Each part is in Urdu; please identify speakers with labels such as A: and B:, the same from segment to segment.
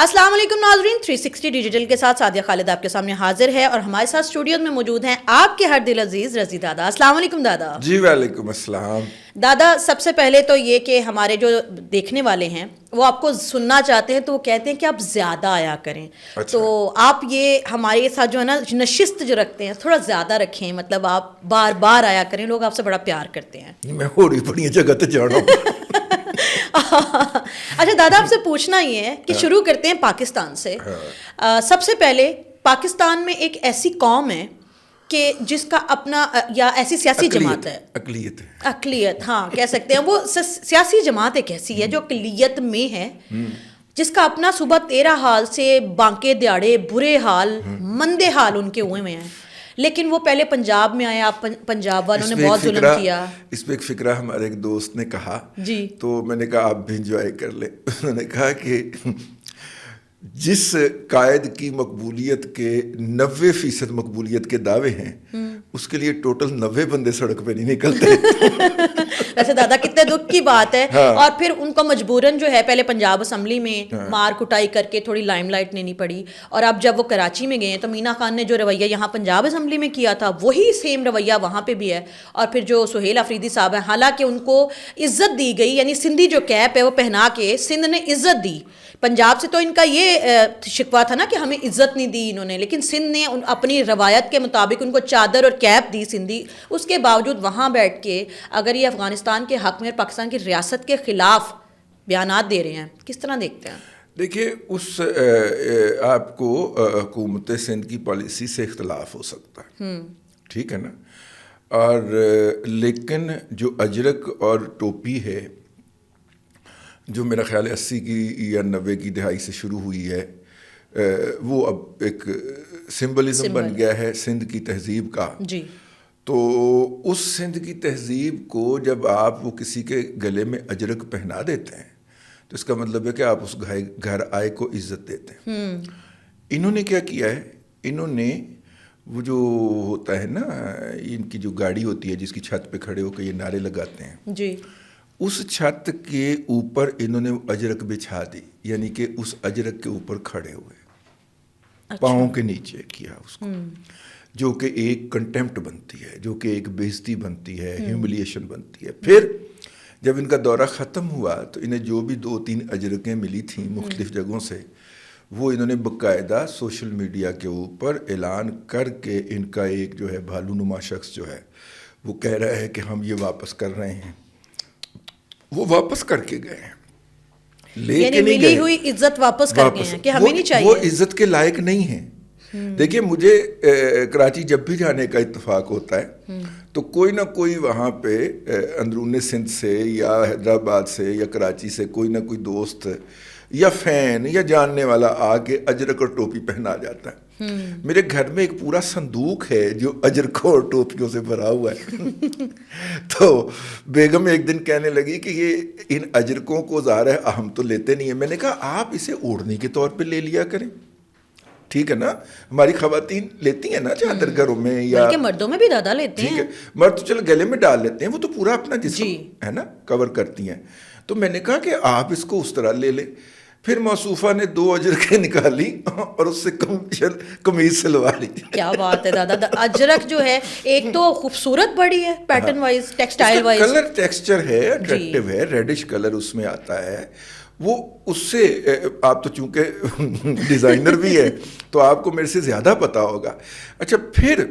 A: السلام علیکم ناظرین، 360 ڈیجیٹل کے ساتھ سعدیہ خالد آپ کے سامنے حاضر ہے اور ہمارے ساتھ اسٹوڈیو میں موجود ہیں آپ کے ہر دل عزیز رضی دادا. السلام علیکم دادا.
B: جی وعلیکم السلام.
A: دادا سب سے پہلے تو یہ کہ ہمارے جو دیکھنے والے ہیں وہ آپ کو سننا چاہتے ہیں تو وہ کہتے ہیں کہ آپ زیادہ آیا کریں. تو آپ یہ ہمارے ساتھ جو ہے نا نشست جو رکھتے ہیں تھوڑا زیادہ رکھیں، مطلب آپ بار بار آیا کریں، لوگ آپ سے بڑا پیار کرتے ہیں.
B: میں ہو رہی بڑی جگہ تے جانا ہوں.
A: اچھا دادا آپ سے پوچھنا یہ ہے کہ شروع کرتے ہیں پاکستان سے. سب سے پہلے پاکستان میں ایک ایسی قوم ہے کہ جس کا اپنا یا ایسی سیاسی جماعت ہے، اقلیت ہاں کہہ سکتے ہیں. وہ سیاسی جماعت ایک ایسی ہے جو اقلیت میں ہے، جس کا اپنا صبح 13 حال سے بانکے دیاڑے برے حال مندے حال ان کے ہوئے ہیں. لیکن وہ پہلے پنجاب میں آیا، پنجاب والوں نے بہت ظلم کیا.
B: اس پہ ایک فکرہ ہمارے ایک دوست نے کہا
A: جی،
B: تو میں نے کہا آپ بھی انجوائے کر لیں. انہوں نے کہا کہ جس قائد کی مقبولیت کے 90% مقبولیت کے دعوے ہیں اس کے لیے ٹوٹل 90 بندے سڑک پہ نہیں نکلتے.
A: ویسے دادا کتنے دکھ کی بات ہے. اور پھر ان کو مجبوراً جو ہے پہلے پنجاب اسمبلی میں مار کٹائی کر کے تھوڑی لائم لائٹ لینی پڑی، اور اب جب وہ کراچی میں گئے تو مینا خان نے جو رویہ یہاں پنجاب اسمبلی میں کیا تھا وہی سیم رویہ وہاں پہ بھی ہے. اور پھر جو سہیل آفریدی صاحب ہیں، حالانکہ ان کو عزت دی گئی، یعنی سندھی جو کیپ ہے وہ پہنا کے سندھ نے عزت دی. پنجاب سے تو ان کا یہ شکوہ تھا نا کہ ہمیں عزت نہیں دی انہوں نے، لیکن سندھ نے اپنی روایت کے مطابق ان کو چادر اور کیپ دی سندھی. اس کے باوجود وہاں بیٹھ کے اگر یہ افغانستان کے حق میں پاکستان کی ریاست کے خلاف بیانات دے رہے ہیں، کس طرح دیکھتے ہیں؟
B: دیکھیے اس آپ کو حکومت سندھ کی پالیسی سے اختلاف ہو سکتا ہے، ٹھیک ہے نا، اور لیکن جو اجرک اور ٹوپی ہے جو میرا خیال ہے 80 کی یا 90 کی دہائی سے شروع ہوئی ہے، وہ اب ایک سمبلزم بن گیا ہے سندھ کی تہذیب کا.
A: جی،
B: تو اس سندھ کی تہذیب کو جب آپ وہ کسی کے گلے میں اجرک پہنا دیتے ہیں تو اس کا مطلب ہے کہ آپ اس گھر آئے کو عزت دیتے ہیں. انہوں نے کیا کیا ہے، انہوں نے وہ جو ہوتا ہے نا ان کی جو گاڑی ہوتی ہے جس کی چھت پہ کھڑے ہو کے یہ نعرے لگاتے ہیں،
A: جی،
B: اس چھت کے اوپر انہوں نے اجرک بچھا دی، یعنی کہ اس اجرک کے اوپر کھڑے ہوئے، پاؤں کے نیچے کیا اس کو، جو کہ ایک کنٹمپٹ بنتی ہے، جو کہ ایک بےزتی بنتی ہے، ہیوملیشن بنتی ہے. پھر جب ان کا دورہ ختم ہوا تو انہیں جو بھی 2-3 اجرکیں ملی تھیں مختلف جگہوں سے، وہ انہوں نے باقاعدہ سوشل میڈیا کے اوپر اعلان کر کے ان کا ایک جو ہے بھالو نما شخص جو ہے وہ کہہ رہا ہے کہ ہم یہ واپس کر رہے ہیں. وہ واپس کر کے گئے ہیں،
A: یعنی ملی ہوئی عزت واپس کر گئے ہیں کہ ہمیں نہیں چاہیے.
B: وہ عزت کے لائق نہیں ہیں. دیکھیے مجھے کراچی جب بھی جانے کا اتفاق ہوتا ہے تو کوئی نہ کوئی وہاں پہ اندرون سندھ سے یا حیدرآباد سے یا کراچی سے کوئی نہ کوئی دوست یا فین یا جاننے والا آ کے اجرک اور ٹوپی پہنا جاتا ہے. میرے گھر میں ایک پورا صندوق ہے جو اجرکوں اور ٹوپیوں سے بھرا ہوا ہے. تو بیگم ایک دن کہنے لگی کہ یہ ان اجرکوں کو ظاہر ہے ہم تو لیتے نہیں ہیں. میں نے کہا آپ اسے اوڑھنے کے طور پہ لے لیا کریں، ٹھیک ہے نا. ہماری خواتین لیتی ہیں نا چادر گھروں میں، یا
A: بلکہ مردوں میں بھی دادا لیتے ہیں.
B: ٹھیک ہے، مرد تو چلو گلے میں ڈال لیتے ہیں، وہ تو پورا اپنا جسم ہے نا کور کرتی ہیں. تو میں نے کہا کہ آپ اس کو اس طرح لے لیں. پھر موصوفہ نے 2 اجرکیں نکالی اور اس سے قمیض سلوا لی.
A: کیا بات ہے دادا. اجرک جو ہے ایک تو خوبصورت بڑی ہے pattern wise, textile wise,
B: colour texture ہے، اٹریکٹیو ہے، ریڈش کلر اس میں آتا ہے. وہ اس سے آپ تو چونکہ ڈیزائنر بھی ہے تو آپ کو میرے سے زیادہ پتا ہوگا. اچھا پھر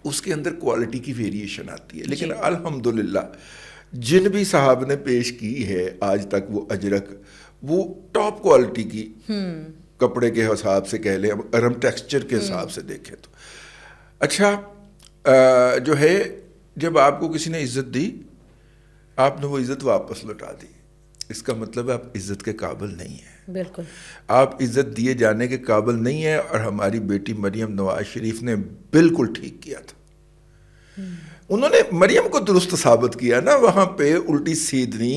B: اس کے اندر کوالٹی کی ویریشن آتی ہے، لیکن الحمدللہ جن بھی صاحب نے پیش کی ہے آج تک وہ اجرک وہ ٹاپ کوالٹی کی کپڑے کے حساب سے کہہ لیں، اگر ہم ٹیکسچر کے حساب سے دیکھیں تو. اچھا جو ہے جب آپ کو کسی نے عزت دی آپ نے وہ عزت واپس لوٹا دی، اس کا مطلب ہے آپ عزت کے قابل نہیں ہیں.
A: بالکل
B: آپ عزت دیے جانے کے قابل نہیں ہیں. اور ہماری بیٹی مریم نواز شریف نے بالکل ٹھیک کیا تھا. انہوں نے مریم کو درست ثابت کیا نا، وہاں پہ الٹی سیدھی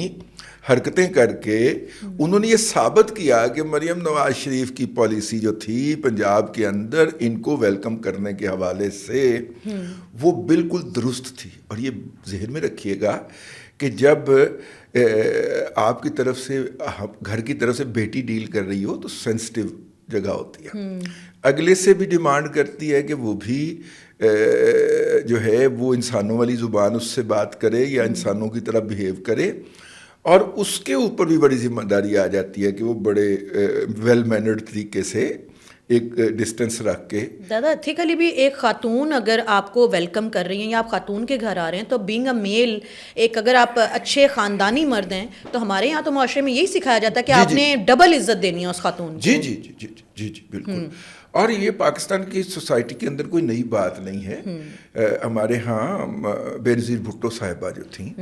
B: حرکتیں کر کے انہوں نے یہ ثابت کیا کہ مریم نواز شریف کی پالیسی جو تھی پنجاب کے اندر ان کو ویلکم کرنے کے حوالے سے وہ بالکل درست تھی. اور یہ ذہن میں رکھیے گا کہ جب آپ کی طرف سے گھر کی طرف سے بیٹی ڈیل کر رہی ہو تو سینسٹیو جگہ ہوتی ہے. اگلے سے بھی ڈیمانڈ کرتی ہے کہ وہ بھی جو ہے وہ انسانوں والی زبان اس سے بات کرے یا انسانوں کی طرح بیہیو کرے, اور اس کے اوپر بھی بڑی ذمہ داری آ جاتی ہے کہ وہ بڑے ویل مینرڈ طریقے سے ایک ڈسٹینس رکھ کے.
A: دادا ایتھیکلی بھی ایک خاتون اگر آپ کو ویلکم کر رہی ہیں یا آپ خاتون کے گھر آ رہے ہیں تو بینگ اے میل, ایک اگر آپ اچھے خاندانی مرد ہیں تو ہمارے یہاں تو معاشرے میں یہی سکھایا جاتا ہے کہ آپ نے ڈبل عزت دینی ہے اس خاتون کو.
B: جی جی جی جی جی جی بالکل. اور یہ پاکستان کی سوسائٹی کے اندر کوئی نئی بات نہیں ہے. ہمارے ہاں بے نظیر بھٹو صاحبہ جو تھیں,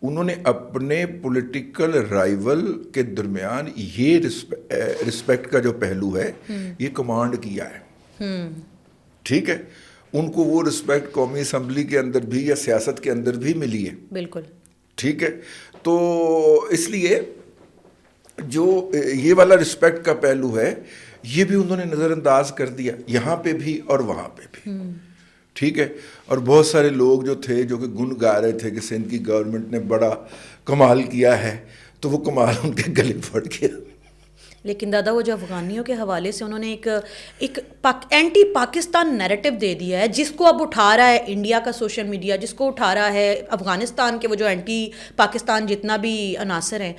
B: انہوں نے اپنے پولیٹیکل رائیول کے درمیان یہ رسپیکٹ کا جو پہلو ہے یہ کمانڈ کیا ہے. ٹھیک ہے, ان کو وہ رسپیکٹ قومی اسمبلی کے اندر بھی یا سیاست کے اندر بھی ملی ہے.
A: بالکل
B: ٹھیک ہے, تو اس لیے جو یہ والا رسپیکٹ کا پہلو ہے یہ بھی انہوں نے نظر انداز کر دیا یہاں پہ بھی اور وہاں پہ بھی. ٹھیک ہے, اور بہت سارے لوگ جو تھے جو کہ گن گا رہے تھے کہ سندھ کی گورنمنٹ نے بڑا کمال کیا ہے, تو وہ کمال ان کے گلے پڑ گیا.
A: لیکن دادا وہ جو افغانیوں کے حوالے سے انہوں نے ایک اینٹی پاکستان نیریٹو دے دیا ہے, جس کو اب اٹھا رہا ہے انڈیا کا سوشل میڈیا, جس کو اٹھا رہا ہے افغانستان کے وہ جو اینٹی پاکستان جتنا بھی عناصر ہیں.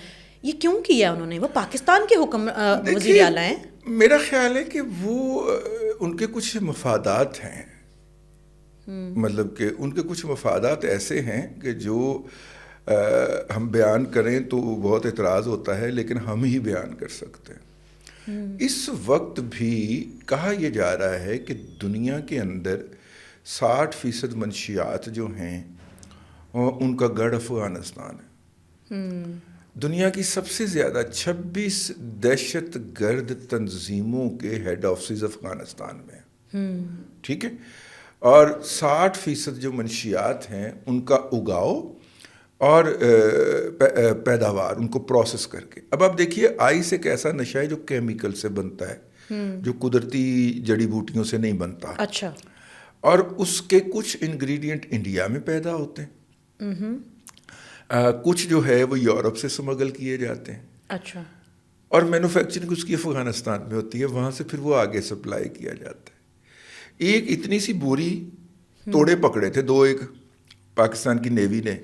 A: یہ کیوں کیا انہوں نے؟ وہ پاکستان کے حکم وزیر اعلیٰ ہیں.
B: میرا خیال ہے کہ وہ ان کے کچھ مفادات ہیں, مطلب کہ ان کے کچھ مفادات ایسے ہیں کہ جو ہم بیان کریں تو بہت اعتراض ہوتا ہے, لیکن ہم ہی بیان کر سکتے ہیں. اس وقت بھی کہا یہ جا رہا ہے کہ دنیا کے اندر 60% منشیات جو ہیں ان کا گڑھ افغانستان ہے. دنیا کی سب سے زیادہ 26 دہشت گرد تنظیموں کے ہیڈ آفسز افغانستان میں ہیں. ٹھیک ہے, اور 60% جو منشیات ہیں ان کا اگاؤ اور پیداوار, ان کو پروسیس کر کے. اب آپ دیکھیے آئس ایک ایسا نشہ ہے جو کیمیکل سے بنتا ہے, جو قدرتی جڑی بوٹیوں سے نہیں بنتا.
A: اچھا.
B: اور اس کے کچھ انگریڈینٹ انڈیا میں پیدا ہوتے ہیں, کچھ جو ہے وہ یورپ سے سمگل کیے جاتے ہیں.
A: اچھا.
B: اور مینوفیکچرنگ اس کی افغانستان میں ہوتی ہے, وہاں سے پھر وہ آگے سپلائی کیا جاتا ہے. ایک اتنی سی بوری توڑے پکڑے تھے ایک پاکستان کی نیوی نے,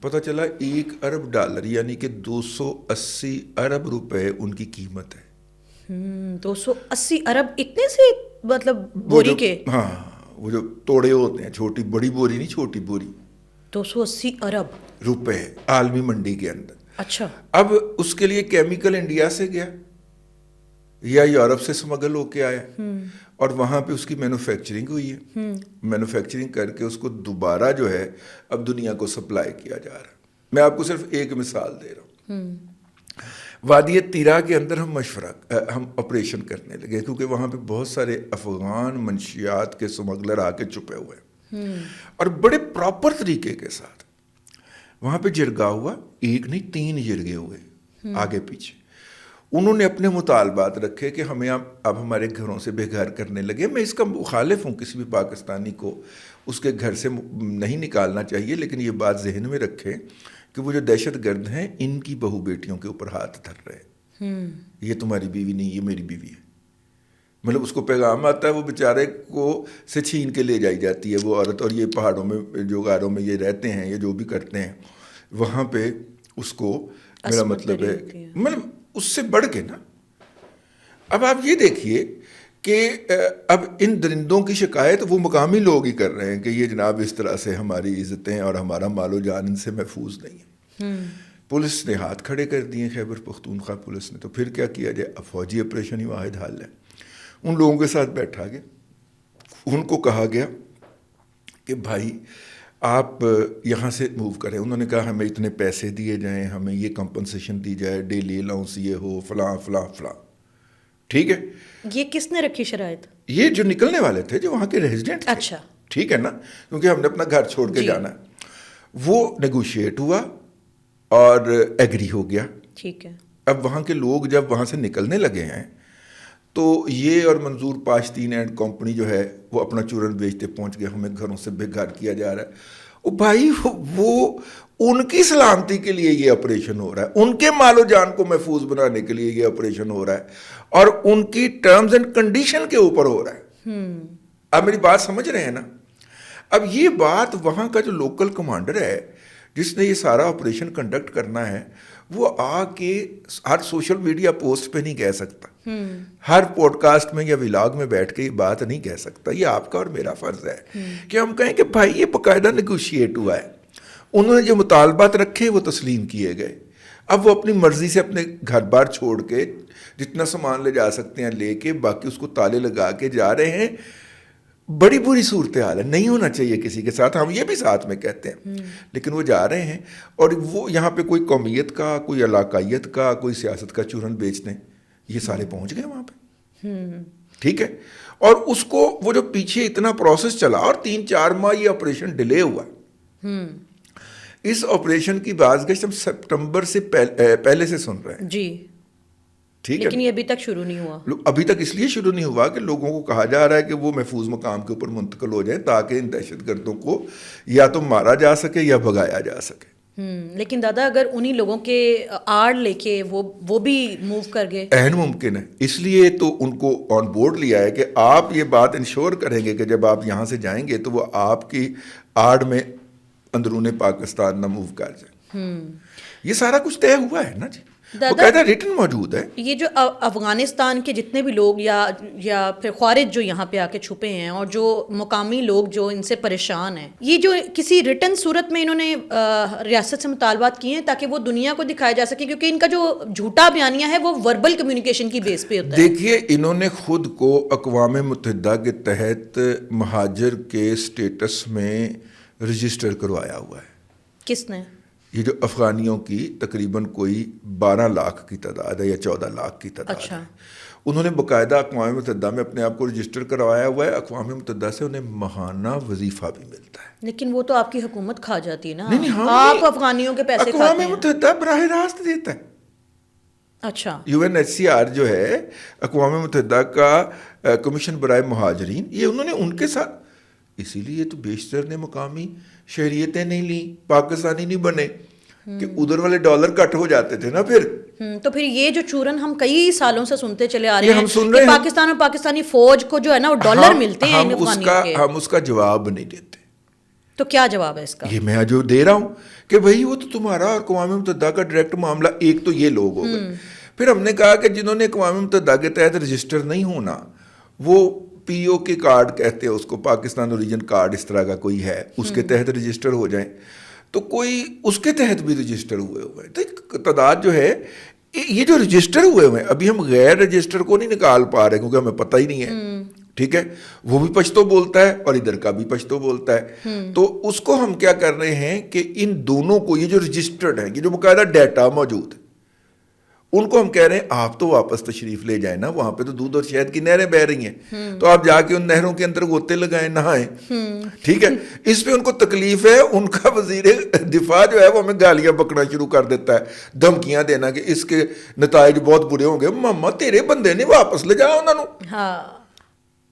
B: پتہ چلا $1 ارب یعنی کہ 280 ارب روپے ان کی قیمت ہے.
A: 280 ارب اتنے سے مطلب بوری کے؟
B: ہاں, وہ جو توڑے ہوتے ہیں, چھوٹی بڑی بوری نہیں, چھوٹی بوری.
A: 280 ارب
B: روپے عالمی منڈی کے اندر.
A: اچھا.
B: اب اس کے لیے کیمیکل انڈیا سے گیا یا یورپ سے سمگل ہو کے آیا, اور وہاں پہ اس کی مینوفیکچرنگ ہوئی ہے. مینوفیکچرنگ کر کے اس کو دوبارہ جو ہے اب دنیا کو سپلائی کیا جا رہا ہے. میں آپ کو صرف ایک مثال دے رہا ہوں. وادی تیرا کے اندر ہم آپریشن کرنے لگے کیونکہ وہاں پہ بہت سارے افغان منشیات کے سمگلر آ کے چھپے ہوئے ہیں, اور بڑے پراپر طریقے کے ساتھ وہاں پہ جرگا ہوا. ایک نہیں 3 جرگے ہوئے آگے پیچھے. انہوں نے اپنے مطالبات رکھے کہ ہمیں اب ہمارے گھروں سے بے گھر کرنے لگے. میں اس کا مخالف ہوں, کسی بھی پاکستانی کو اس کے گھر سے نہیں نکالنا چاہیے, لیکن یہ بات ذہن میں رکھیں کہ وہ جو دہشت گرد ہیں ان کی بہو بیٹیوں کے اوپر ہاتھ دھر رہے ہیں. یہ تمہاری بیوی نہیں, یہ میری بیوی ہے. مطلب اس کو پیغام آتا ہے, وہ بیچارے کو سے چھین کے لے جائی جاتی ہے وہ عورت, اور یہ پہاڑوں میں جو غاروں میں یہ رہتے ہیں, یہ جو بھی کرتے ہیں وہاں پہ اس کو, میرا مطلب ہے مطلب اس سے بڑھ کے نا. اب آپ یہ دیکھیے کہ اب ان درندوں کی شکایت وہ مقامی لوگ ہی کر رہے ہیں کہ یہ جناب اس طرح سے ہماری عزتیں اور ہمارا مال و جان ان سے محفوظ نہیں ہے. پولیس نے ہاتھ کھڑے کر دیے, خیبر پختونخوا پولیس نے. تو پھر کیا کیا جائے؟ اب فوجی آپریشن ہی واحد حل ہے. ان لوگوں کے ساتھ بیٹھا گیا, ان کو کہا گیا کہ بھائی آپ یہاں سے موو کریں. انہوں نے کہا ہمیں اتنے پیسے دیے جائیں, ہمیں یہ کمپنسیشن دی جائے, ڈیلی الاؤنس یہ ہو, فلاں فلاں فلاں. ٹھیک ہے.
A: یہ کس نے رکھی شرائط؟
B: یہ جو نکلنے والے تھے, جو وہاں کے ریزیڈنٹ تھے.
A: اچھا.
B: ٹھیک ہے نا, کیونکہ ہم نے اپنا گھر چھوڑ کے جانا ہے. وہ نیگوشیٹ ہوا اور ایگری ہو گیا.
A: ٹھیک ہے.
B: اب وہاں کے لوگ جب وہاں سے نکلنے لگے ہیں تو یہ اور منظور پاشتین اینڈ کمپنی جو ہے وہ اپنا چورن بیچتے پہنچ گئے, ہمیں گھروں سے بے گھر کیا جا رہا ہے. بھائی وہ ان کی سلامتی کے لیے یہ آپریشن ہو رہا ہے, ان کے مال و جان کو محفوظ بنانے کے لیے یہ آپریشن ہو رہا ہے, اور ان کی ٹرمز اینڈ کنڈیشن کے اوپر ہو رہا ہے. آپ میری بات سمجھ رہے ہیں نا؟ اب یہ بات وہاں کا جو لوکل کمانڈر ہے جس نے یہ سارا آپریشن کنڈکٹ کرنا ہے, وہ آ کے ہر سوشل میڈیا پوسٹ پہ نہیں کہہ سکتا, ہر پوڈ کاسٹ میں یا ولاگ میں بیٹھ کے یہ بات نہیں کہہ سکتا. یہ آپ کا اور میرا فرض ہے کہ ہم کہیں کہ بھائی یہ باقاعدہ نیگوشیٹ ہوا ہے, انہوں نے جو مطالبات رکھے وہ تسلیم کیے گئے, اب وہ اپنی مرضی سے اپنے گھر بار چھوڑ کے جتنا سامان لے جا سکتے ہیں لے کے, باقی اس کو تالے لگا کے جا رہے ہیں. بڑی بری صورتحال ہے, نہیں ہونا چاہیے کسی کے ساتھ, ہم یہ بھی ساتھ میں کہتے ہیں, لیکن وہ جا رہے ہیں. اور وہ یہاں پہ کوئی قومیت کا, کوئی علاقائیت کا, کوئی سیاست کا چورن بیچنے, یہ سارے پہنچ گئے وہاں پہ. ٹھیک ہے, اور اس کو وہ جو پیچھے اتنا پروسیس چلا اور 3-4 ماہ یہ آپریشن ڈیلے ہوا. اس آپریشن کی بازگشت ہم سپٹمبر سے پہلے سے سن رہے ہیں.
A: جی
B: ٹھیک ہے,
A: لیکن یہ ابھی تک شروع نہیں ہوا.
B: ابھی تک اس لیے شروع نہیں ہوا کہ لوگوں کو کہا جا رہا ہے کہ وہ محفوظ مقام کے اوپر منتقل ہو جائیں تاکہ ان دہشت گردوں کو یا تو مارا جا سکے یا بھگایا جا سکے.
A: لیکن دادا اگر انہی لوگوں کے آڑ لے کے وہ بھی موو کر گئے,
B: عین ممکن ہے. اس لیے تو ان کو آن بورڈ لیا ہے کہ آپ یہ بات انشور کریں گے کہ جب آپ یہاں سے جائیں گے تو وہ آپ کی آڑ میں اندرون پاکستان نہ موو کر جائیں. یہ سارا کچھ طے ہوا ہے نا جی, باقاعدہ ریٹن موجود ہے.
A: یہ جو افغانستان کے جتنے بھی لوگ یا پھر خوارج جو یہاں پہ آ کے چھپے ہیں اور جو مقامی لوگ جو ان سے پریشان ہیں, یہ جو کسی ریٹن صورت میں انہوں نے ریاست سے مطالبات کیے ہیں تاکہ وہ دنیا کو دکھایا جا سکے, کیونکہ ان کا جو جھوٹا بیانیہ ہے وہ وربل کمیونیکیشن کی بیس پہ ہوتا ہے.
B: دیکھیے انہوں نے خود کو اقوام متحدہ کے تحت مہاجر کے سٹیٹس میں رجسٹر کروایا ہوا ہے.
A: کس نے؟ یہ
B: جو افغانیوں کی تقریباً کوئی 12 لاکھ کی تعداد ہے یا 14 لاکھ کی تعداد ہے, انہوں نے باقاعدہ اقوام متحدہ میں اپنے آپ کو رجسٹر کروایا ہوا ہے. اقوام متحدہ سے انہیں ماہانہ وظیفہ بھی ملتا ہے.
A: لیکن وہ تو آپ کی حکومت کھا جاتی ہے نا,
B: آپ
A: افغانیوں کے پیسے کھاتے ہیں.
B: اقوام متحدہ براہ راست دیتا ہے.
A: اچھا,
B: UNHCR جو ہے اقوام متحدہ کا کمیشن برائے مہاجرین, یہ انہوں نے ان کے ساتھ, اسی لیے تو بیشتر نے مقامی شہریتیں نہیں لیں, پاکستانی نہیں بنے کہ ادھر والے ڈالر کٹ ہو جاتے تھے نا.
A: تو پھر یہ جو چورن ہم کئی سالوں سے سنتے چلے آ رہے ہیں کہ پاکستان اور پاکستانی فوج کو جو ہے نا وہ ڈالر ملتے ہیں ان افغانیوں کے,
B: ہم اس کا جواب نہیں دیتے.
A: تو کیا جواب ہے اس کا؟
B: یہ میں جو دے رہا ہوں کہ بھائی وہ تو تمہارا اور اقوام متحدہ کا ڈائریکٹ معاملہ, ایک تو یہ لوگ ہو گئے. پھر ہم نے کہا کہ جنہوں نے اقوام متحدہ کے تحت رجسٹر نہیں ہونا, وہ PO کے کارڈ کہتے ہیں اس کو, پاکستان اوریجن کارڈ اس طرح کا کوئی ہے, اس کے تحت رجسٹر ہو جائیں. تو کوئی اس کے تحت بھی رجسٹر ہوئے ہیں. تو تعداد جو ہے, یہ جو رجسٹر ہوئے ہیں ابھی ہم غیر رجسٹر کو نہیں نکال پا رہے کیونکہ ہمیں پتہ ہی نہیں ہے. ٹھیک ہے, وہ بھی پشتو بولتا ہے اور ادھر کا بھی پشتو بولتا ہے. تو اس کو ہم کیا کر رہے ہیں کہ ان دونوں کو, یہ جو رجسٹرڈ ہیں, یہ جو باقاعدہ ڈیٹا موجود ہے, ان کو ہم کہہ رہے ہیں آپ تو واپس تشریف لے جائیں نا, وہاں پہ تو دودھ اور شہد کی نہریں بہ رہی ہیں, تو آپ جا کے ان نہروں کے اندر غوطے لگائیں, نہائیں. ٹھیک ہے, اس پہ ان کو تکلیف ہے. ان کا وزیر دفاع جو ہے وہ ہمیں گالیاں بکنا شروع کر دیتا ہے, دھمکیاں دینا کہ اس کے نتائج بہت برے ہوں گے. ماما تیرے بندے نے واپس لے جاؤ انہوں نے.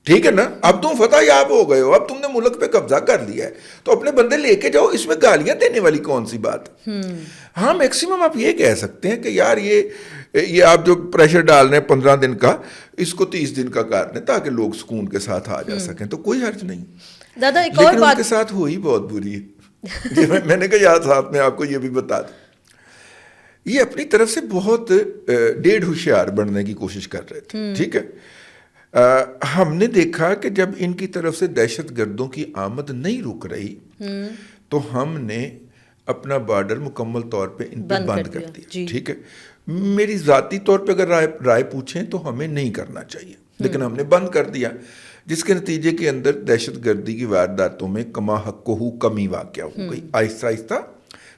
B: ٹھیک ہے نا, اب تم فتح یاب ہو گئے ہو, اب تم نے ملک پہ قبضہ کر لیا ہے, تو اپنے بندے لے کے جاؤ. اس میں گالیاں دینے والی کون سی بات؟ ہاں میکسیمم آپ یہ کہہ سکتے ہیں کہ یار یہ آپ جو پریشر ڈال رہے ہیں 15 دن کا, اس کو 30 دن کا کر دیں تاکہ لوگ سکون کے ساتھ آ جا سکیں, تو کوئی حرج نہیں.
A: دادا ایک
B: اور
A: بات,
B: ان کے ساتھ ہوئی بہت بری ہے. میں نے کہا یار ساتھ میں آپ کو یہ بھی بتا دوں, یہ اپنی طرف سے بہت ڈیڑھ ہوشیار بننے کی کوشش کر رہے تھے. ٹھیک ہے, ہم نے دیکھا کہ جب ان کی طرف سے دہشت گردوں کی آمد نہیں رک رہی تو ہم نے اپنا بارڈر مکمل طور پہ ان پہ بند کر دیا. ٹھیک ہے, میری ذاتی طور پہ اگر رائے پوچھیں تو ہمیں نہیں کرنا چاہیے, لیکن ہم نے بند کر دیا, جس کے نتیجے کے اندر دہشت گردی کی وارداتوں میں کما حق کمی واقع ہو گئی. آہستہ آہستہ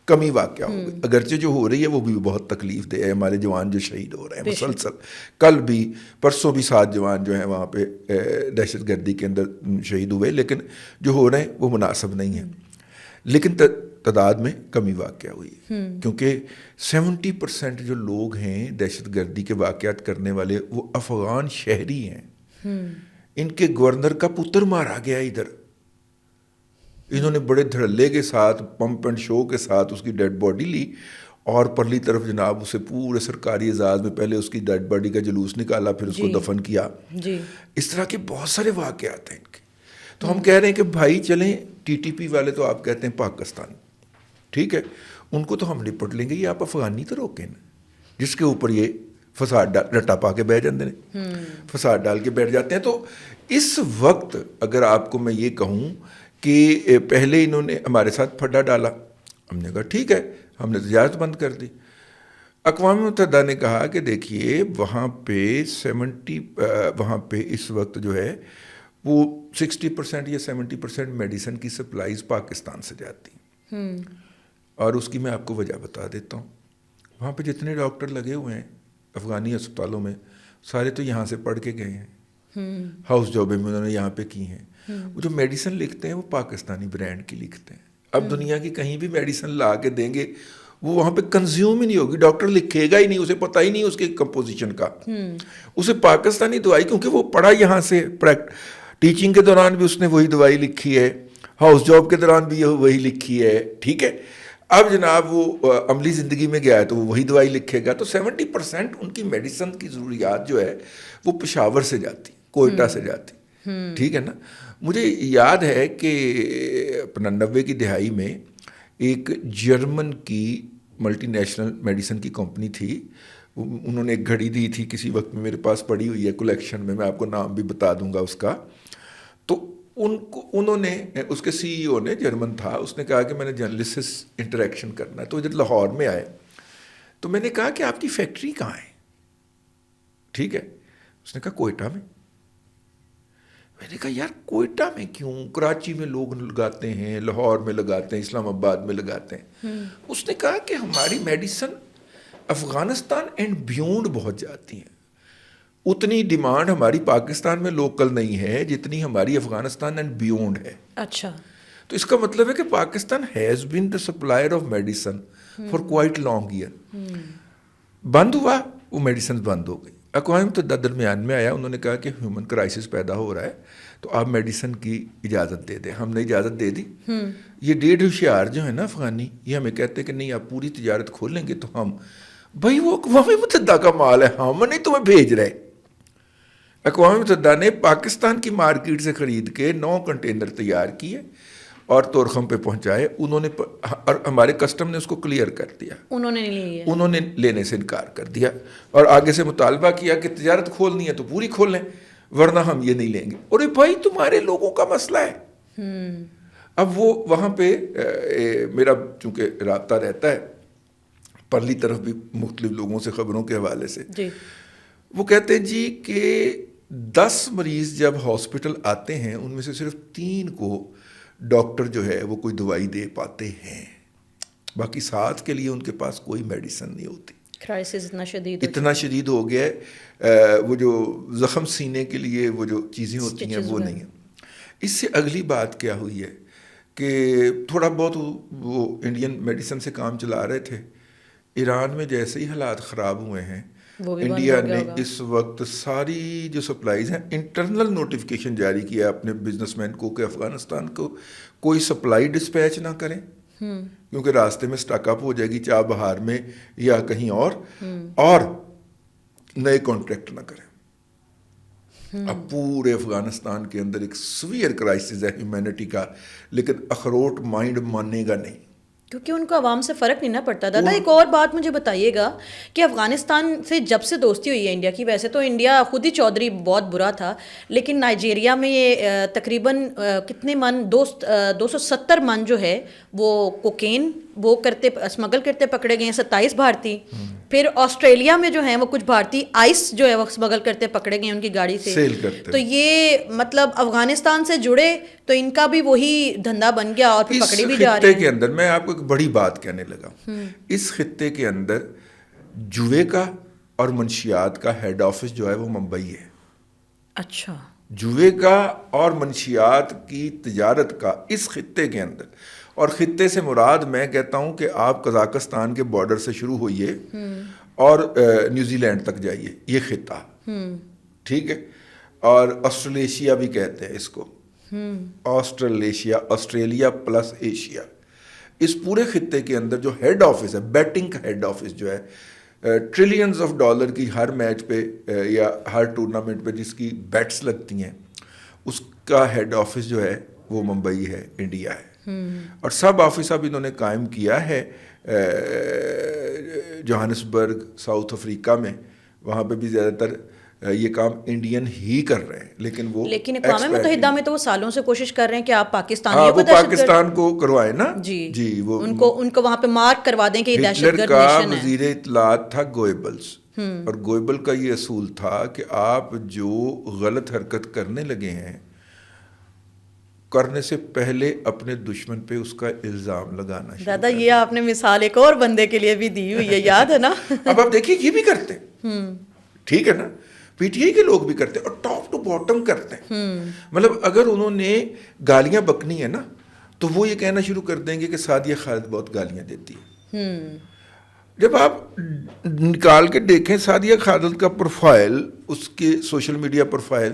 B: کمی واقع ہو گئی, اگرچہ جو ہو رہی ہے وہ بھی بہت تکلیف دہ ہے. ہمارے جوان جو شہید ہو رہے ہیں مسلسل, کل بھی پرسوں بھی 7 جوان جو ہیں وہاں پہ دہشت گردی کے اندر شہید ہوئے, لیکن جو ہو رہے ہیں وہ مناسب نہیں ہے. لیکن تعداد میں کمی واقع ہوئی, کیونکہ 70% جو لوگ ہیں دہشت گردی کے واقعات کرنے والے وہ افغان شہری ہیں. ان کے گورنر کا پتر مارا گیا ادھر, انہوں نے بڑے دھڑلے کے ساتھ پمپ اینڈ شو کے ساتھ اس کی ڈیڈ باڈی لی اور پرلی طرف جناب اسے پورے سرکاری اعزاز میں پہلے اس کی ڈیڈ باڈی کا جلوس نکالا، پھر اس کو دفن کیا. اس طرح کے بہت سارے واقعات ہیں ان کے. تو ہم کہہ رہے ہیں کہ بھائی چلیں ٹی ٹی پی والے تو آپ کہتے ہیں پاکستان، ٹھیک ہے، ان کو تو ہم نپٹ لیں گے، یہ آپ افغانی تو روکیں نا جس کے اوپر یہ فساد رٹا پا کے بیٹھ جاتے ہیں، فساد ڈال کے بیٹھ جاتے ہیں. تو اس وقت اگر آپ کو میں یہ کہوں کہ پہلے انہوں نے ہمارے ساتھ پھڈا ڈالا، ہم نے کہا ٹھیک ہے، ہم نے تجارت بند کر دی. اقوام متحدہ نے کہا کہ دیکھیے وہاں پہ اس وقت جو ہے وہ 60% یا 70% میڈیسن کی سپلائیز پاکستان سے جاتی ہیں. اور اس کی میں آپ کو وجہ بتا دیتا ہوں. وہاں پہ جتنے ڈاکٹر لگے ہوئے ہیں افغانی اسپتالوں میں سارے تو یہاں سے پڑھ کے گئے ہیں، ہاؤس جابیں انہوں نے یہاں پہ کی ہیں. وہ جو میڈیسن لکھتے ہیں وہ پاکستانی برانڈ کی لکھتے ہیں. اب دنیا کی کہیں بھی میڈیسن لا کے دیں گے وہ وہاں پہ کنزیوم ہی نہیں ہوگی، ڈاکٹر لکھے گا ہی نہیں، اسے پتہ ہی نہیں اس کے کمپوزیشن کا. اسے پاکستانی دوائی، کیونکہ وہ پڑھا یہاں سے، ٹیچنگ کے دوران بھی اس نے وہی دوائی لکھی ہے، ہاؤس جاب کے دوران بھی وہی لکھی ہے، ٹھیک ہے. اب جناب وہ عملی زندگی میں گیا ہے تو وہ وہی دوائی لکھے گا. تو 70% ان کی میڈیسن کی ضروریات جو ہے وہ پشاور سے جاتی، کوئٹہ سے جاتی، ٹھیک ہے نا. مجھے یاد ہے کہ اپنا 90 کی دہائی میں ایک جرمن کی ملٹی نیشنل میڈیسن کی کمپنی تھی، انہوں نے ایک گھڑی دی تھی کسی وقت میں، میرے پاس پڑی ہوئی ہے کلیکشن میں آپ کو نام بھی بتا دوں گا اس کا. تو انہوں نے، اس کے سی ای او نے، جرمن تھا، اس نے کہا کہ میں نے جرنلسٹ سے انٹریکشن کرنا ہے. تو ادھر لاہور میں آئے تو میں نے کہا کہ آپ کی فیکٹری کہاں ہے، ٹھیک ہے. اس نے کہا کوئٹہ میں. میں نے کہا یار کوئٹہ میں کیوں؟ کراچی میں لوگ لگاتے ہیں، لاہور میں لگاتے ہیں، اسلام آباد میں لگاتے ہیں. اس نے کہا کہ ہماری میڈیسن افغانستان اینڈ بیونڈ بہت جاتی ہیں، اتنی ڈیمانڈ ہماری پاکستان میں لوکل نہیں ہے جتنی ہماری افغانستان اینڈ بیونڈ ہے.
A: اچھا،
B: تو اس کا مطلب ہے کہ Pakistan has been the supplier of medicine for quite long year. بند ہوا، وہ میڈیسن بند ہو گئی. اقوام متحدہ درمیان میں آیا، انہوں نے کہا کہ ہیومن کرائسس پیدا ہو رہا ہے تو آپ میڈیسن کی اجازت دے دیں. ہم نے اجازت دے دی. یہ 1.5 ہوشیار جو ہے نا افغانی، یہ ہمیں کہتے ہیں کہ نہیں آپ پوری تجارت کھولیں گے تو ہم، بھائی وہ اقوام متحدہ کا مال ہے، ہم نہیں تمہیں بھیج رہے. اقوام متحدہ نے پاکستان کی مارکیٹ سے خرید کے 9 کنٹینر تیار کیے اور تورخم پہ پہنچائے. انہوں نے، ہمارے کسٹم نے اس کو کلیئر کر دیا، انہوں نے لینے سے انکار کر دیا اور آگے سے مطالبہ کیا کہ تجارت کھولنی ہے تو پوری کھول لیں ورنہ ہم یہ نہیں لیں گے. اور بھائی تمہارے لوگوں کا مسئلہ ہے. اب وہ وہاں پہ میرا چونکہ رابطہ رہتا ہے پرلی طرف بھی مختلف لوگوں سے خبروں کے حوالے سے، وہ کہتے ہیں جی کہ 10 مریض جب ہاسپٹل آتے ہیں ان میں سے صرف 3 کو ڈاکٹر جو ہے وہ کوئی دوائی دے پاتے ہیں، باقی 7 کے لیے ان کے پاس کوئی میڈیسن نہیں ہوتی.
A: کرائسس
B: اتنا شدید ہو گیا ہے. وہ جو زخم سینے کے لیے وہ جو چیزیں ہوتی ہیں وہ نہیں ہیں. اس سے اگلی بات کیا ہوئی ہے کہ تھوڑا بہت وہ انڈین میڈیسن سے کام چلا رہے تھے. ایران میں جیسے ہی حالات خراب ہوئے ہیں، انڈیا نے اس وقت ساری جو سپلائیز ہیں انٹرنل نوٹیفیکیشن جاری کیا اپنے بزنس مین کو کہ افغانستان کو کوئی سپلائی ڈسپیچ نہ کریں کیونکہ راستے میں سٹاک اپ ہو جائے گی چاہ بہار میں یا کہیں اور نئے کانٹریکٹ نہ کریں. اب پورے افغانستان کے اندر ایک سویئر کرائسس ہے ہیومینٹی کا، لیکن اخروٹ مائنڈ مانے گا نہیں
A: کیونکہ ان کو عوام سے فرق نہیں نہ پڑتا. دادا ایک اور بات مجھے بتائیے گا کہ افغانستان سے جب سے دوستی ہوئی ہے انڈیا کی، ویسے تو انڈیا خود ہی چودھری بہت برا تھا، لیکن نائجیریا میں یہ تقریباً کتنے من 270 من جو ہے وہ کوکین وہ کرتے اسمگل کرتے پکڑے گئے ہیں، 27 بھارتی. پھر آسٹریلیا میں جو ہیں وہ کچھ بھارتی آئس جو ہے وہ اسمگل کرتے پکڑے گئے ان کی گاڑی سے
B: سیل کرتے.
A: تو یہ مطلب افغانستان سے جڑے تو ان کا بھی وہی دھندا بن گیا اور پھر پکڑی بھی جا رہے ہیں.
B: اس خطے کے اندر میں آپ کو ایک بڑی بات کہنے لگا ہوں، اس خطے کے اندر جوئے کا اور منشیات کا ہیڈ آفس جو ہے وہ ممبئی ہے.
A: اچھا،
B: جوئے کا اور منشیات کی تجارت کا اس خطے کے اندر، اور خطے سے مراد میں کہتا ہوں کہ آپ قزاقستان کے بارڈر سے شروع ہوئیے اور نیوزی لینڈ تک جائیے، یہ خطہ ٹھیک ہے، اور آسٹریلیشیا بھی کہتے ہیں اس کو. آسٹریلیا پلس ایشیا، اس پورے خطے کے اندر جو ہیڈ آفس ہے، بیٹنگ کا ہیڈ آفس جو ہے ٹریلینز آف ڈالر کی ہر میچ پہ یا ہر ٹورنامنٹ پہ جس کی بیٹس لگتی ہیں، اس کا ہیڈ آفس جو ہے وہ ممبئی ہے، انڈیا ہے. اور سب آفس اب انہوں نے قائم کیا ہے جوہانسبرگ ساؤتھ افریقہ میں. وہاں پہ بھی زیادہ تر یہ کام انڈین ہی کر رہے ہیں، لیکن
A: اقوام متحدہ میں تو وہ سالوں سے کوشش کر رہے ہیں کہ آپ
B: پاکستانیوں کو پاکستان کو کروائیں نا.
A: جی وہ ان کو وہاں پہ مارک کروا دیں کہ یہ دہشت گرد نیشن ہے.
B: وزیر اطلاعات تھا گوئبلز، اور گوئبل کا یہ اصول تھا کہ آپ جو غلط حرکت کرنے لگے ہیں، کرنے سے پہلے اپنے دشمن پہ اس کا الزام لگانا شروع.
A: دادا یہ آپ نے مثال ایک اور بندے کے لیے بھی دی ہوئی ہے، یاد ہے نا.
B: اب آپ دیکھیے یہ بھی کرتے ہیں، ٹھیک ہے نا، پی ٹی آئی کے لوگ بھی کرتے ہیں اور ٹاپ ٹو باٹم کرتے ہیں. مطلب اگر انہوں نے گالیاں بکنی ہے نا تو وہ یہ کہنا شروع کر دیں گے کہ سعدیہ خالد بہت گالیاں دیتی ہے. جب آپ نکال کے دیکھیں سعدیہ خالد کا پروفائل، اس کے سوشل میڈیا پروفائل،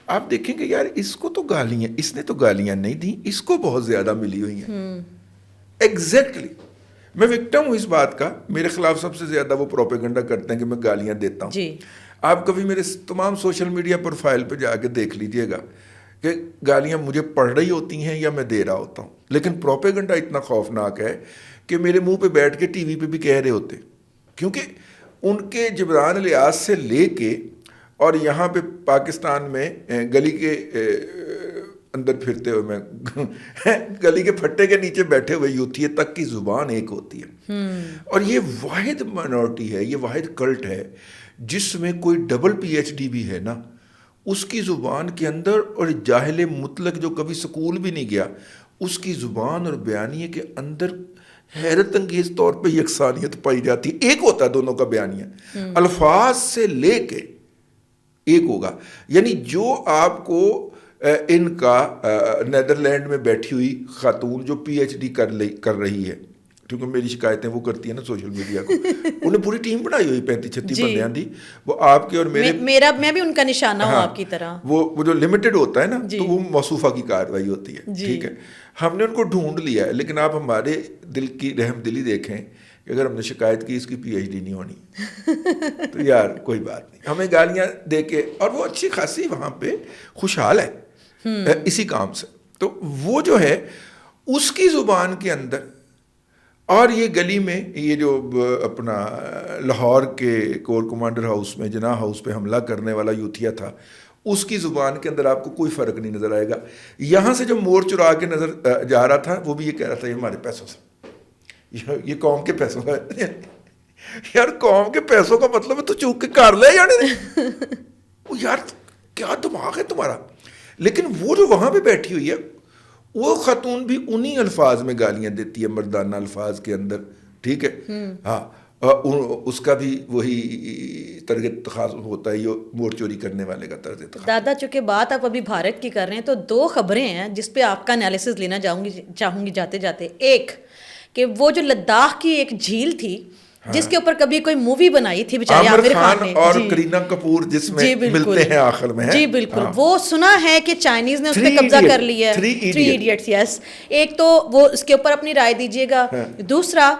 B: آپ دیکھیں کہ یار اس کو تو گالیاں، اس نے تو گالیاں نہیں دی، اس کو بہت زیادہ ملی ہوئی ہیں. ایگزیکٹلی میں وکٹم ہوں اس بات کا. میرے خلاف سب سے زیادہ وہ پروپیگنڈا کرتے ہیں کہ میں گالیاں دیتا ہوں. آپ کبھی میرے تمام سوشل میڈیا پروفائل پہ جا کے دیکھ لیجئے گا کہ گالیاں مجھے پڑھ رہی ہوتی ہیں یا میں دے رہا ہوتا ہوں. لیکن پروپیگنڈا اتنا خوفناک ہے کہ میرے منہ پہ بیٹھ کے ٹی وی پہ بھی کہہ رہے ہوتے، کیونکہ ان کے جبران الیاس سے لے کے اور یہاں پہ پاکستان میں گلی کے اندر پھرتے ہوئے، میں گلی کے پھٹے کے نیچے بیٹھے ہوئے یوتھی تک کی زبان ایک ہوتی ہے. اور یہ واحد مائنورٹی ہے، یہ واحد کلٹ ہے جس میں کوئی ڈبل پی ایچ ڈی بھی ہے نا، اس کی زبان کے اندر، اور جاہل مطلق جو کبھی سکول بھی نہیں گیا، اس کی زبان اور بیانیے کے اندر حیرت انگیز طور پہ یکسانیت پائی جاتی ہے. ایک ہوتا ہے دونوں کا بیانیہ، الفاظ سے لے کے ایک ہوگا. یعنی جو آپ کو ان کا نیدرلینڈ میں بیٹھی ہوئی خاتون جو پی ایچ ڈی کر رہی ہے، کیونکہ میری شکایتیں وہ کرتی ہیں نا سوشل میڈیا کو، انہیں پوری ٹیم بنائی ہوئی 35-36 بندیاں دی، وہ آپ کے اور
A: میں بھی ان کا نشانہ ہوں آپ کی طرح.
B: وہ جو لمیٹڈ ہوتا ہے نا تو وہ موصوفہ کی کارروائی ہوتی ہے، ٹھیک ہے. ہم نے ان کو ڈھونڈ لیا ہے، لیکن آپ ہمارے دل کی رحم دلی دیکھیں کہ اگر ہم نے شکایت کی اس کی پی ایچ ڈی نہیں ہونی تو یار کوئی بات نہیں، ہمیں گالیاں دے کے، اور وہ اچھی خاصی وہاں پہ خوشحال ہے اسی کام سے. تو وہ جو ہے اس کی زبان کے اندر، اور یہ گلی میں یہ جو اپنا لاہور کے کور کمانڈر ہاؤس میں جناح ہاؤس پہ حملہ کرنے والا یوتھیا تھا، اس کی زبان کے اندر آپ کو کوئی فرق نہیں نظر آئے گا. یہاں سے جو مور چرا کے نظر جا رہا تھا وہ بھی یہ کہہ رہا تھا یہ ہمارے پیسوں سے، یہ قوم کے پیسوں کا. یار قوم کے پیسوں کا مطلب ہے تو چوک کے کار لے جانے وہ، یار کیا دماغ ہے تمہارا. لیکن وہ جو وہاں پہ بیٹھی ہوئی ہے وہ خاتون بھی انہی الفاظ میں گالیاں دیتی ہے، مردانہ الفاظ کے اندر، ٹھیک ہے. ہاں اس کا بھی وہی طرز اتخاذ ہوتا ہے، یہ مور چوری کرنے والے کا طرز اتخاذ.
A: دادا چونکہ بات آپ ابھی بھارت کی کر رہے ہیں تو 2 خبریں ہیں جس پہ آپ کا انالیسز لینا چاہوں گی جاتے جاتے. ایک کہ وہ جو لداخ کی ایک جھیل تھی جس کے اوپر کبھی کوئی مووی بنائی تھی بیچارے عامر خان نے
B: اور کرینہ کپور، جس میں ملتے ہیں آخر میں.
A: جی بالکل، وہ سنا ہے کہ چائنیز نے اس پہ قبضہ کر لیا ہے. 3 ایڈیٹس، یس. ایک تو وہ اس کے اوپر اپنی رائے دیجیے گا. دوسرا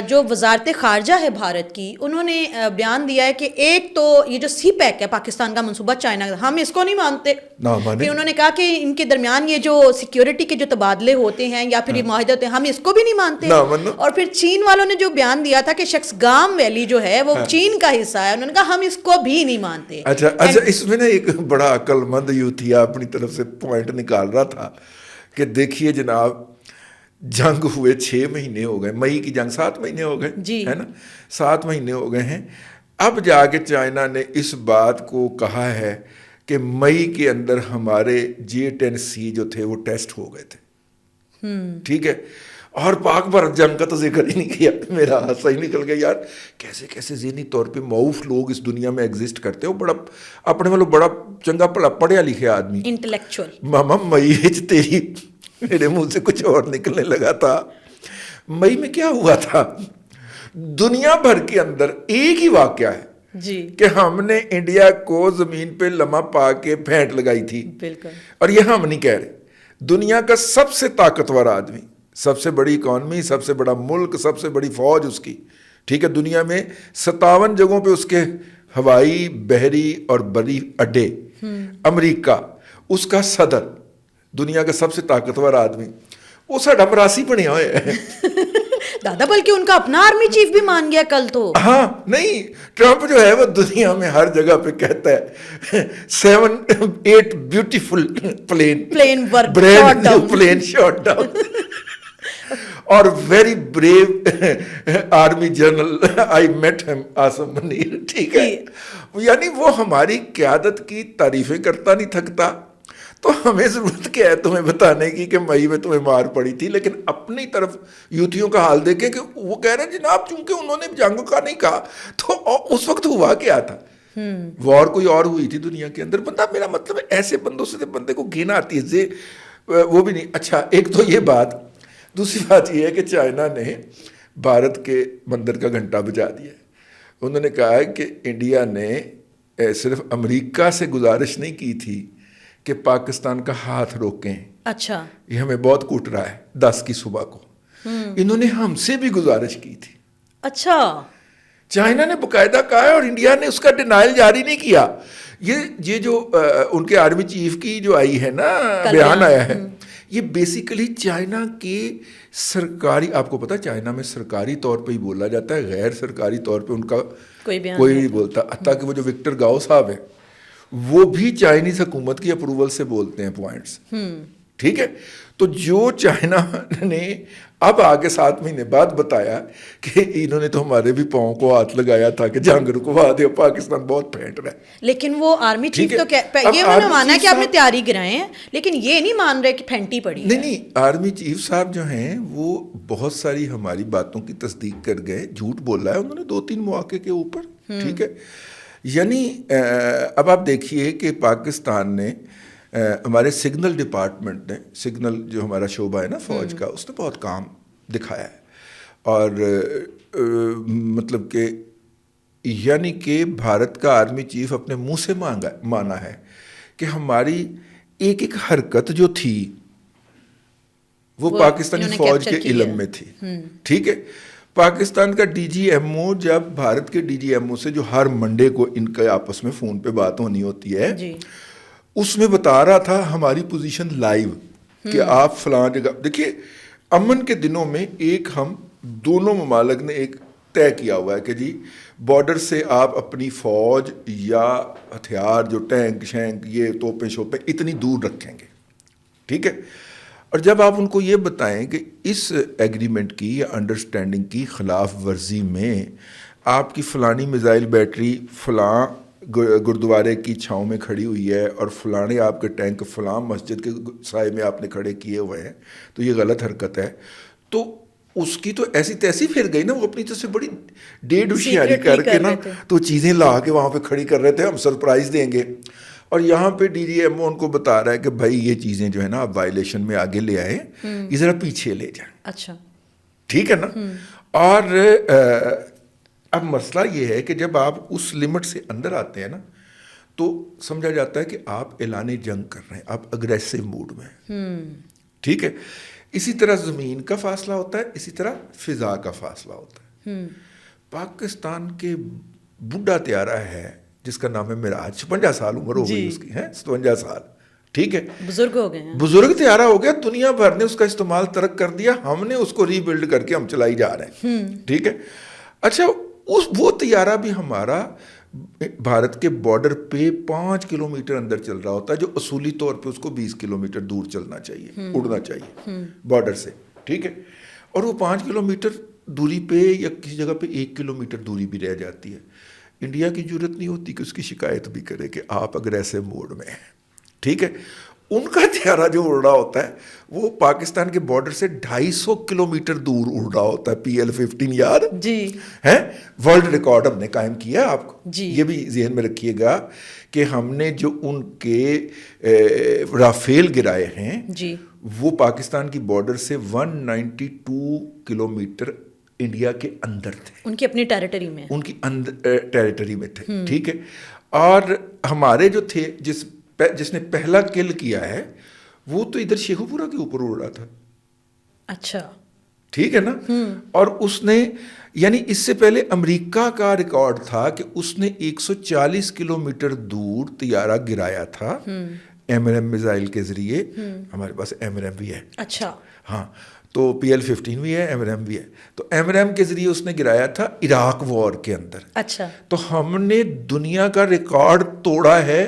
A: جو وزارت خارجہ ہے بھارت کی، انہوں نے بیان دیا ہے کہ ایک تو یہ جو سی پیک ہے پاکستان کا منصوبہ چائنا کا، ہم اس کو نہیں مانتے. پھر انہوں نے کہا کہ ان کے درمیان یہ جو سیکیورٹی کے جو تبادلے ہوتے ہیں یا پھر یہ معاہدے ہوتے ہیں، ہم اس کو بھی نہیں مانتے. اور پھر چین والوں نے جو بیان دیا تھا کہ گام ویلی جو ہے وہ چین کا حصہ ہے، انہوں نے کہا ہم اس کو بھی نہیں مانتے.
B: اچھا اس میں نا ایک بڑا عقل مند یوتھیا اپنی طرف سے پوائنٹ نکال رہا تھا کہ دیکھیے جناب، جنگ ہوئے 6 مہینے ہو گئے، مئی کی جنگ 7 مہینے ہو گئے ہے نا، 7 مہینے ہو گئے ہیں. اب جا کے چائنا نے اس بات کو کہا ہے کہ مئی کے اندر ہمارے J-10C جو تھے وہ ٹیسٹ ہو گئے تھے، ٹھیک ہے. اور پاک بھارت جنگ کا تو ذکر ہی نہیں کیا. میرا ہنسا ہی نکل گیا یار، کیسے کیسے ذہنی طور پہ معوف لوگ اس دنیا میں ایگزسٹ کرتے ہو. بڑا اپنے والوں بڑا چنگا بڑا پڑھیا لکھے آدمی،
A: انٹلیکچوئل.
B: ماما مئی تیری، میرے منہ سے کچھ اور نکلنے لگا تھا. مئی میں کیا ہوا تھا؟ دنیا بھر کے اندر ایک ہی واقعہ ہے
A: جی
B: کہ ہم نے انڈیا کو زمین پہ لمحہ پا کے پھینٹ لگائی تھی.
A: بالکل.
B: اور یہ ہم نہیں کہہ رہے, دنیا کا سب سے طاقتور آدمی, سب سے بڑی اکانومی, سب سے بڑا ملک, سب سے بڑی فوج اس کی, ٹھیک ہے, دنیا میں 57 جگہوں پہ اس کے ہوائی, بحری اور بری اڈے, امریکہ, اس کا صدر, دنیا کا سب سے طاقتور آدمی, وہ ساڈا مراسی بنیا ہوا ہے.
A: دادا بلکہ ان کا اپنا آرمی چیف بھی مان گیا کل تو.
B: ہاں نہیں, ٹرمپ جو ہے وہ دنیا میں ہر جگہ پہ کہتا ہے 7-8 بیوٹیفل پلین شاٹ ڈاؤن اور very brave army general I met him Asim Munir. ٹھیک ہے, یعنی وہ ہماری قیادت کی تعریفیں کرتا نہیں تھکتا. تو ہمیں ضرورت کیا ہے تمہیں بتانے کی کہ مئی میں تمہیں مار پڑی تھی, لیکن اپنی طرف یوتھیوں کا حال دیکھیں کہ وہ کہہ رہے ہیں جناب چونکہ انہوں نے جنگ کا نہیں کہا تو اس وقت ہوا کیا تھا, وار کوئی اور ہوئی تھی دنیا کے اندر. بندہ, میرا مطلب ہے ایسے بندوں سے بندے کو گھن آتی ہے, وہ بھی نہیں. اچھا ایک تو یہ بات, دوسری بات یہ ہے کہ چائنا نے بھارت کے مندر کا گھنٹہ بجا دیا. انہوں نے کہا ہے کہ انڈیا نے صرف امریکہ سے گزارش نہیں کی تھی کہ پاکستان کا ہاتھ روکیں,
A: اچھا
B: یہ ہمیں بہت کوٹ رہا ہے 10 کی صبح کو, انہوں نے ہم سے بھی گزارش کی تھی.
A: اچھا,
B: چائنا نے باقاعدہ کہا ہے اور انڈیا نے اس کا ڈینائل جاری نہیں کیا. یہ جو ان کے آرمی چیف کی جو آئی ہے نا بیان آیا ہے, یہ بیسیکلی چائنا کی سرکاری, آپ کو پتا چائنا میں سرکاری طور پہ ہی بولا جاتا ہے, غیر سرکاری طور پہ ان کا کوئی نہیں بولتا. حتیٰ کہ وہ جو وکٹر گاؤ صاحب ہیں وہ بھی چائنیز حکومت کی اپروول سے بولتے ہیں پوائنٹس. ٹھیک ہے, تو جو چائنا نے اب آگے 7 مہینے بعد بتایا کہ انہوں نے تو ہمارے بھی پاؤں کو ہاتھ لگایا تھا کہ جنگ رکوا دے, پاکستان بہت پھینٹ رہا ہے.
A: لیکن وہ آرمی چیف تو یہ انہوں نے مانا کہ آپ نے تیاری گرائے ہیں, لیکن یہ نہیں مان رہے کہ پھینٹی پڑی.
B: نہیں, آرمی چیف صاحب جو ہیں وہ بہت ساری ہماری باتوں کی تصدیق کر گئے. جھوٹ بولا ہے انہوں نے 2-3 مواقع کے اوپر. ٹھیک ہے, یعنی اب آپ دیکھیے کہ پاکستان نے, ہمارے سگنل ڈپارٹمنٹ نے, سگنل جو ہمارا شعبہ ہے نا فوج کا, اس نے بہت کام دکھایا ہے. اور مطلب کہ یعنی کہ بھارت کا آرمی چیف اپنے منہ سے مانا ہے کہ ہماری ایک ایک حرکت جو تھی وہ پاکستانی فوج کے علم میں تھی. ٹھیک ہے, پاکستان کا ڈی جی ایم او, جب بھارت کے ڈی جی ایم او سے جو ہر منڈے کو ان کے آپس میں فون پہ بات ہونی ہوتی ہے, اس میں بتا رہا تھا ہماری پوزیشن لائیو کہ آپ فلاں جگہ دیکھیے. امن کے دنوں میں ایک ہم دونوں ممالک نے ایک طے کیا ہوا ہے کہ جی بارڈر سے آپ اپنی فوج یا ہتھیار جو ٹینک شینک یہ توپیں شوپیں اتنی دور رکھیں گے. ٹھیک ہے, اور جب آپ ان کو یہ بتائیں کہ اس ایگریمنٹ کی یا انڈرسٹینڈنگ کی خلاف ورزی میں آپ کی فلانی میزائل بیٹری فلاں گردوارے کی چھاؤں میں کھڑی ہوئی ہے اور فلانے آپ کے ٹینک فلاں مسجد کے سائے میں آپ نے کھڑے کیے ہوئے ہیں, تو یہ غلط حرکت ہے. تو اس کی تو ایسی تیسی پھر گئی نا, وہ اپنی طرف سے بڑی ڈیڑھ ہوشیاری کر کے نا تو چیزیں لا کے وہاں پہ کھڑی کر رہے تھے, ہم سرپرائز دیں گے. اور یہاں پہ ڈی جی ایم او ان کو بتا رہا ہے کہ بھائی یہ چیزیں جو ہے نا آپ وائلیشن میں آگے لے آئے, یہ ذرا پیچھے لے جائیں.
A: اچھا
B: ٹھیک ہے نا. اور اب مسئلہ یہ ہے کہ جب آپ اس لمٹ سے اندر آتے ہیں نا تو سمجھا جاتا ہے کہ آپ اعلان جنگ کر رہے ہیں, آپ اگریسو موڈ میں ہیں. ٹھیک ہے, اسی طرح زمین کا فاصلہ ہوتا ہے, اسی طرح فضا کا فاصلہ ہوتا ہے. پاکستان کے بوڑھا طیارہ ہے جس کا نام ہے معراج, 56 سال عمر ہو گئی اس کی, ہے 57 سال. ٹھیک ہے,
A: بزرگ ہو گئے ہیں,
B: بزرگ طیارہ ہو گیا, دنیا بھر نے اس کا استعمال ترک کر دیا, ہم نے اس کو ری بلڈ کر کے ہم چلائی جا رہے ہیں. ٹھیک ہے, اچھا وہ طیارہ بھی ہمارا بھارت کے بارڈر پہ 5 کلومیٹر اندر چل رہا ہوتا ہے, جو اصولی طور پہ اس کو 20 کلومیٹر دور چلنا چاہیے, اڑنا چاہیے بارڈر سے. ٹھیک ہے, اور وہ 5 کلومیٹر دوری پہ یا کسی جگہ پہ 1 کلومیٹر دوری بھی رہ جاتی ہے. انڈیا کی ضرورت نہیں ہوتی کہ اس کی شکایت بھی کرے کہ آپ اگریسو موڈ میں ہیں. ٹھیک ہے, ان کا طیارہ جو اڑ رہا ہوتا ہے وہ پاکستان کے بارڈر سے 250 کلومیٹر دور اڑ رہا ہوتا ہے, PL-15 یار
A: جی
B: ہے. ورلڈ ریکارڈ ہم نے قائم کیا ہے آپ کو,
A: جی.
B: یہ بھی ذہن میں رکھیے گا کہ ہم نے جو ان کے رافیل گرائے ہیں
A: جی,
B: وہ پاکستان کی بارڈر سے 192 کلومیٹر انڈیا کے اندر تھے,
A: ان کی اپنی ٹیریٹری میں,
B: ان کی ٹیریٹری میں تھے, ٹھیک ہے. اور ہمارے جو تھے جس نے پہلا کل کیا ہے وہ تو ادھر شیخو پورہ کے اوپر اڑ رہا تھا.
A: اچھا,
B: ٹھیک ہے نا. اور اس نے, یعنی اس سے پہلے امریکہ کا ریکارڈ تھا کہ اس نے 140 کلومیٹر دور طیارہ گرایا تھا M-1 میزائل کے ذریعے. ہمارے پاس M-1 بھی ہے.
A: اچھا,
B: ہاں, تو PL-15 بھی ہے, M-1 بھی ہے. تو M-1 کے ذریعے اس نے گرایا تھا عراق وار کے اندر.
A: اچھا,
B: تو ہم نے دنیا کا ریکارڈ توڑا ہے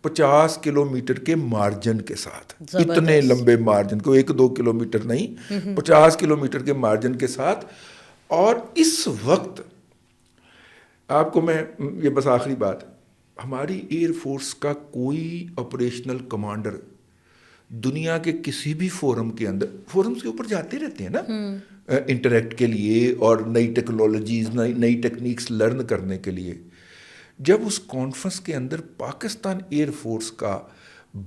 B: 50 کلومیٹر کے مارجن کے ساتھ. اتنے لمبے مارجن کو, 1-2 کلومیٹر نہیں, 50 کلومیٹر کے مارجن کے ساتھ. اور اس وقت آپ کو میں یہ بس آخری بات, ہماری ایئر فورس کا کوئی آپریشنل کمانڈر دنیا کے کسی بھی فورم کے اندر, فورمز کے اوپر جاتے رہتے ہیں نا انٹریکٹ کے لیے اور نئی ٹیکنالوجیز, نئی ٹیکنیکس لرن کرنے کے لیے, جب اس کانفرنس کے اندر پاکستان ایئر فورس کا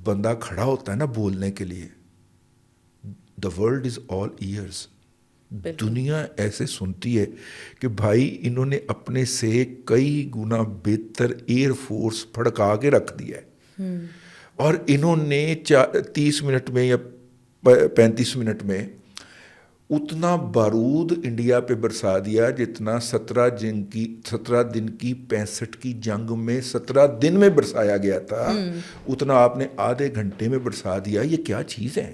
B: بندہ کھڑا ہوتا ہے نا بولنے کے لیے, the world is all years. دنیا ایسے سنتی ہے کہ بھائی انہوں نے اپنے سے کئی گنا بہتر ایئر فورس پھڑکا کے رکھ دیا ہے, اور انہوں نے 30 منٹ میں یا 35 منٹ میں اتنا بارود انڈیا پہ برسا دیا جتنا 17 دن کی 65 کی جنگ میں 17 دن میں برسایا گیا تھا, اتنا آپ نے آدھے گھنٹے میں برسا دیا. یہ کیا چیز ہے؟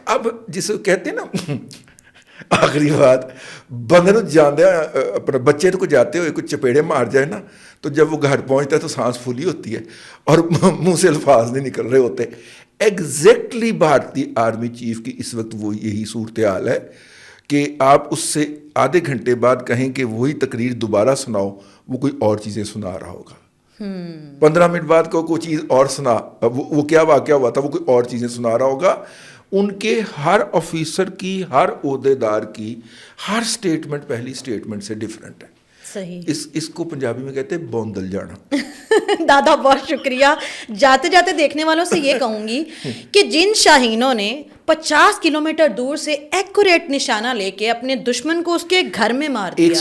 B: اب جسے کہتے ہیں نا آخری بات, بندر جاندے اپنے بچے کو جاتے ہوئے کچھ چپیڑے مار جائے نا, تو جب وہ گھر پہنچتا ہے تو سانس پھولی ہوتی ہے اور منہ سے الفاظ نہیں نکل رہے ہوتے. ایگزیکٹلی بھارتی آرمی چیف کی اس وقت وہ یہی صورتحال ہے کہ آپ اس سے آدھے گھنٹے بعد کہیں کہ وہی تقریر دوبارہ سناؤ, وہ کوئی اور چیزیں سنا رہا ہوگا. 15 منٹ بعد کوئی چیز اور سنا, وہ کیا واقعہ ہوا تھا وہ کوئی اور چیزیں سنا رہا ہوگا. ان کے ہر آفیسر کی, ہر عہدیدار کی ہر سٹیٹمنٹ پہلی سٹیٹمنٹ سے ڈیفرنٹ ہے.
A: صحیح,
B: اس کو پنجابی میں کہتے ہیں بوندل جانا.
A: دادا بہت شکریہ. جاتے جاتے دیکھنے والوں سے یہ کہوں گی کہ جن شاہینوں نے 50 کلومیٹر دور سے ایکوریٹ نشانہ لے کے اپنے دشمن کو اس کے گھر میں مار دیا,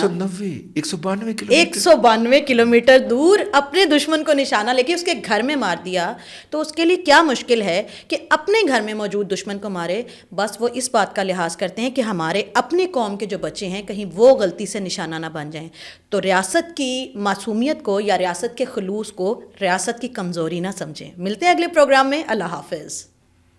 A: 192 کلومیٹر دور اپنے دشمن کو نشانہ لے کے اس کے گھر میں مار دیا, تو اس کے لیے کیا مشکل ہے کہ اپنے گھر میں موجود دشمن کو مارے. بس وہ اس بات کا لحاظ کرتے ہیں کہ ہمارے اپنے قوم کے جو بچے ہیں کہیں وہ غلطی سے نشانہ نہ بن جائیں. تو ریاست کی معصومیت کو یا ریاست کے خلوص کو ریاست کی کمزوری نہ سمجھیں. ملتے ہیں اگلے پروگرام میں. اللہ حافظ.